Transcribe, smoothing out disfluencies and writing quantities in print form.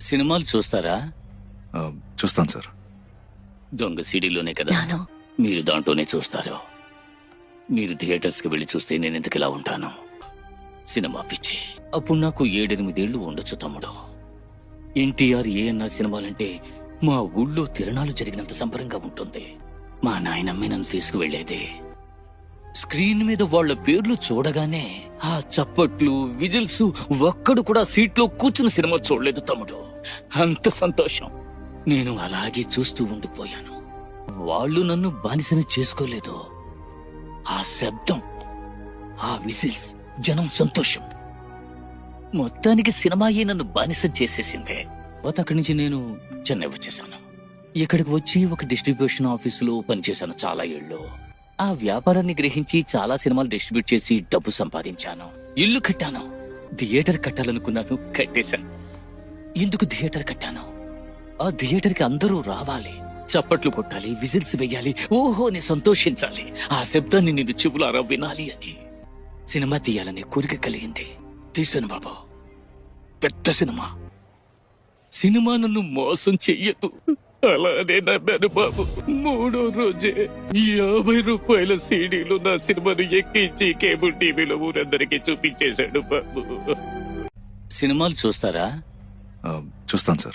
సినిమాలు చూస్తారా? చూస్తాను సార్. దొంగ సీడీలోనే కదా నాను మీరు దాంట్లోనే చూస్తారు. మీరు థియేటర్స్ కి వెళ్లి చూస్తే నేను ఎందుకు ఇలా ఉంటాను? సినిమా పిచ్చి. అప్పుడు నాకు 7-8 ఉండొచ్చు తమ్ముడు. ఎన్టీఆర్ ఏఎన్ఆర్ సినిమాలంటే మా ఊళ్ళో తిరణాలు జరిగినంత సంబరంగా ఉంటుంది. మా నాయనమ్మే నన్ను తీసుకువెళ్లేది. స్క్రీన్ మీద వాళ్ళ పేర్లు చూడగానే ఆ చప్పట్లు విజిల్స్ ఒక్కడు కూడా సీట్లో కూర్చుని సినిమా చూడలేదు తమ్ముడు. అంత సంతోషం. నేను అలాగే చూస్తూ ఉండిపోయాను. వాళ్ళు నన్ను బానిసని చేసుకోలేదు. ఆ శబ్దం, ఆ విజిల్స్, జనం సంతోషం, మొత్తానికి సినిమాయే నన్ను బానిసం చేసేసిందే. అక్కడి నుంచి నేను చెన్నై వచ్చేసాను. ఇక్కడికి వచ్చి ఒక డిస్ట్రిబ్యూషన్ ఆఫీసులో పనిచేశాను చాలా ఏళ్ళు. ఆ వ్యాపారాన్ని గ్రహించి చాలా సినిమాలు డిస్ట్రిబ్యూట్ చేసి డబ్బు సంపాదించాను. ఇల్లు కట్టాను. థియేటర్ కట్టాలనుకున్నాను, కట్టేశాను. ఎందుకు థియేటర్ కట్టాను? ఆ థియేటర్ కి అందరూ రావాలి, చప్పట్లు కొట్టాలి, విజిల్స్ వేయాలి, ఓహో అని సంతోషించాలి, ఆ శబ్దాన్ని నేను చెవులారా వినాలి అని. సినిమా తీయాలనే కోరిక కలిగింది. తీశాను బాబు. పెద్ద సినిమా. సినిమా నన్ను మోసం చెయ్యదు, అలానే నమ్మాను బాబు. 3వ రోజే 50 రూపాయల సీడీలు నా సినిమాను ఎక్కించి కేబుల్ టీవీలో ఊరందరికీ చూపించేశాడు బాబు. సినిమాలు చూస్తారా? చూస్తాను సార్.